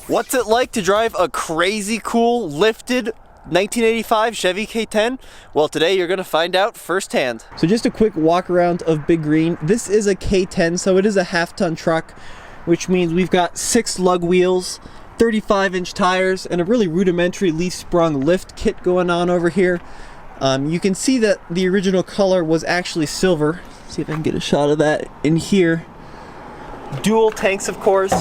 What's it like to drive a crazy cool lifted 1985 Chevy K10? Well, today you're gonna find out firsthand. So just a quick walk around of Big Green. This is a K10, so it is a half-ton truck, which means we've got 6 lug wheels, 35-inch tires, and a really rudimentary leaf-sprung lift kit going on over here. You can see that the original color was actually silver. Let's see if I can get a shot of that in here. Dual tanks, of course.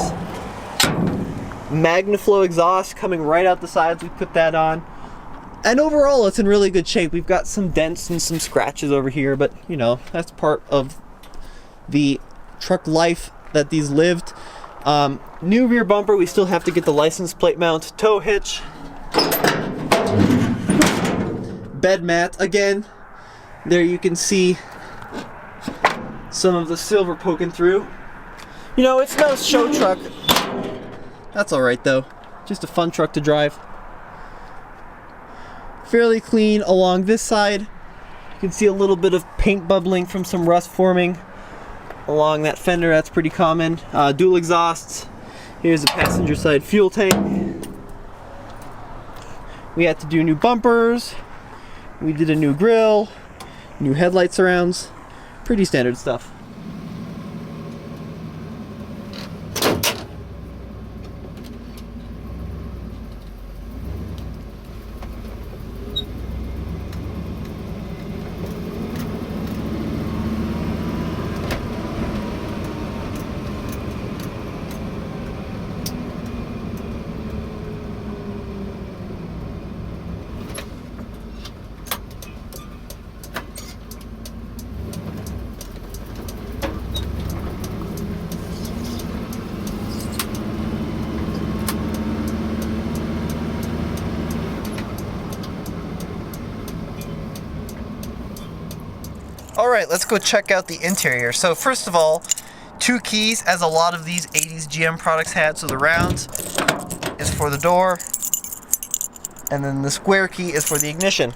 Magnaflow exhaust coming right out the sides. We put that on. And overall, it's in really good shape. We've got some dents and some scratches over here, but you know, that's part of the truck life that these lived. New rear bumper. We still have to get the license plate mount, tow hitch, bed mat. Again, there you can see some of the silver poking through. You know, it's no show truck. That's alright though. Just a fun truck to drive. Fairly clean along this side. You can see a little bit of paint bubbling from some rust forming along that fender. That's pretty common. Dual exhausts. Here's the passenger side fuel tank. We had to do new bumpers. We did a new grille, new headlight surrounds. Pretty standard stuff. Alright, let's go check out the interior. So first of all, 2 keys, as a lot of these 80s GM products had. So the round is for the door, and then the square key is for the ignition.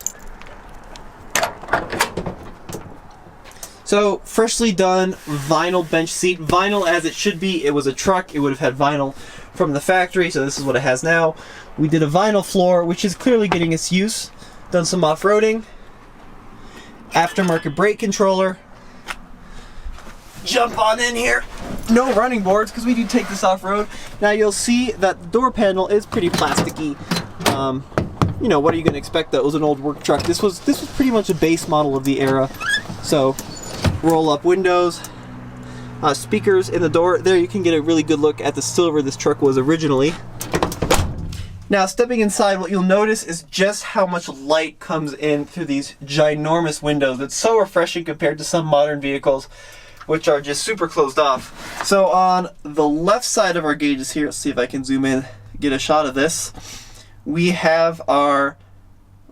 So freshly done vinyl bench seat. Vinyl as it should be. It was a truck, it would have had vinyl from the factory, so this is what it has now. We did a vinyl floor, which is clearly getting its use. Done some off-roading. Aftermarket brake controller. Jump on in here. No running boards because we do take this off-road. Now you'll see that the door panel is pretty plasticky. You know, what are you going to expect though? It was an old work truck. This was pretty much a base model of the era. So roll up windows, speakers in the door. There you can get a really good look at the silver this truck was originally. Now, stepping inside, what you'll notice is just how much light comes in through these ginormous windows. It's so refreshing compared to some modern vehicles, which are just super closed off. So on the left side of our gauges here, let's see if I can zoom in, get a shot of this. We have our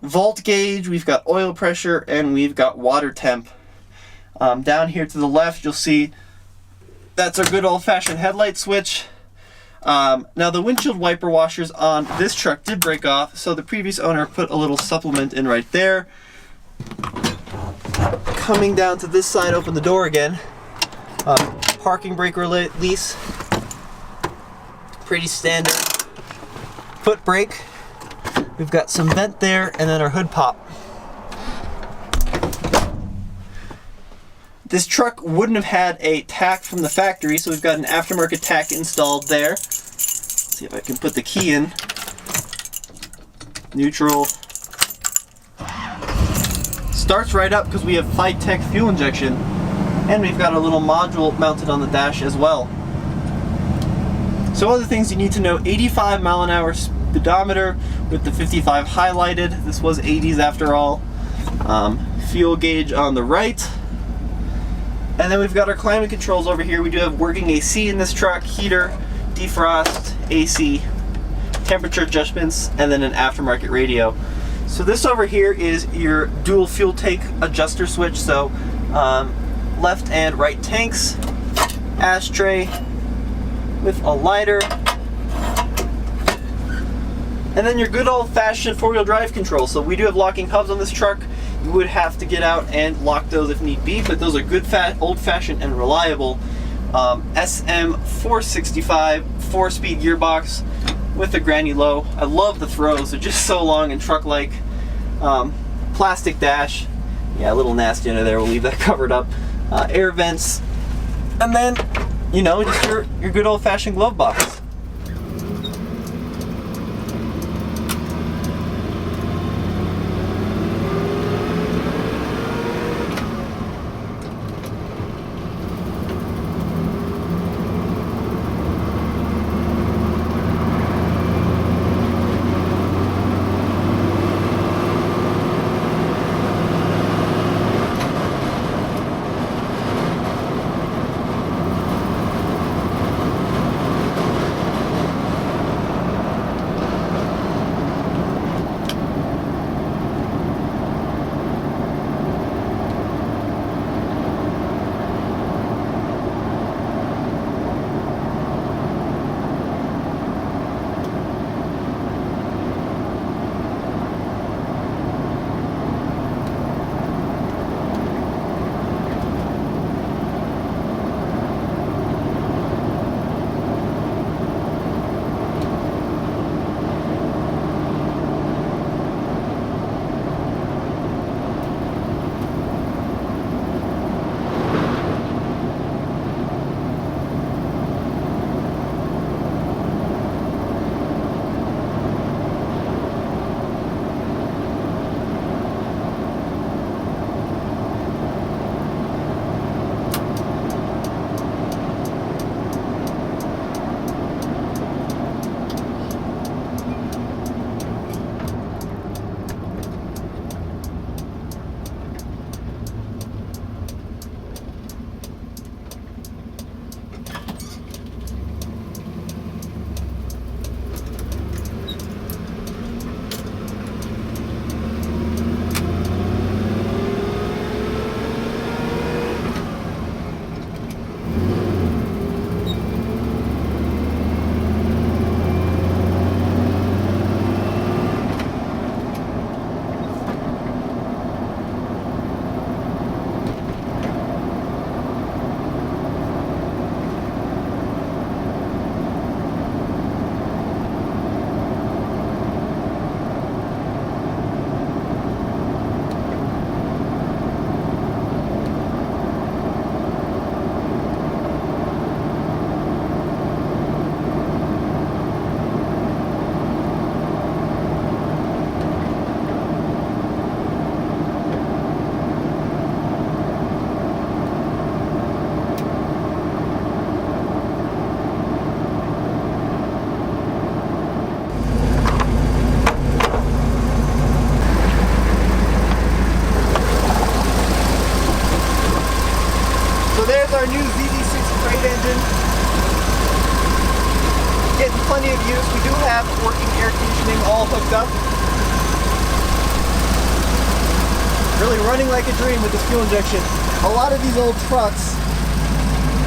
volt gauge, we've got oil pressure, and we've got water temp. Down here to the left, you'll see that's our good old-fashioned headlight switch. Now the windshield wiper washers on this truck did break off, so the previous owner put a little supplement in right there. Coming down to this side, open the door again. Parking brake release. Pretty standard. Foot brake. We've got some vent there, and then our hood pop. This truck wouldn't have had a tack from the factory, so we've got an aftermarket tack installed there. Let's see if I can put the key in. Neutral. Starts right up because we have Tech fuel injection, and we've got a little module mounted on the dash as well. So other things you need to know: 85 mile an hour speedometer with the 55 highlighted. This was 80s after all. Fuel gauge on the right. And then we've got our climate controls over here. We do have working AC in this truck, heater, defrost, AC, temperature adjustments, and then an aftermarket radio. So this over here is your dual fuel tank adjuster switch. So left and right tanks, ashtray with a lighter, and then your good old-fashioned four-wheel drive control. So we do have locking hubs on this truck. You would have to get out and lock those if need be, but those are good, old-fashioned and reliable. SM465 4-speed gearbox with the granny low. I love the throws, they're just so long and truck-like. Plastic dash, yeah, a little nasty under there, we'll leave that covered up. Air vents, and then, you know, just your good old-fashioned glove box. Our new ZD6 freight engine. Getting plenty of use. We do have working air conditioning all hooked up. Really running like a dream with this fuel injection. A lot of these old trucks,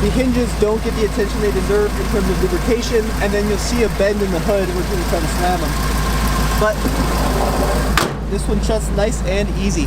the hinges don't get the attention they deserve in terms of lubrication, and then you'll see a bend in the hood when you're trying to slam them. But this one shuts nice and easy.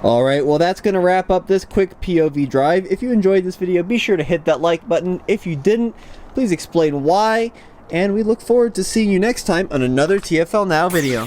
Alright, well that's going to wrap up this quick POV drive. If you enjoyed this video, be sure to hit that like button. If you didn't, please explain why. and we look forward to seeing you next time on another TFL Now video.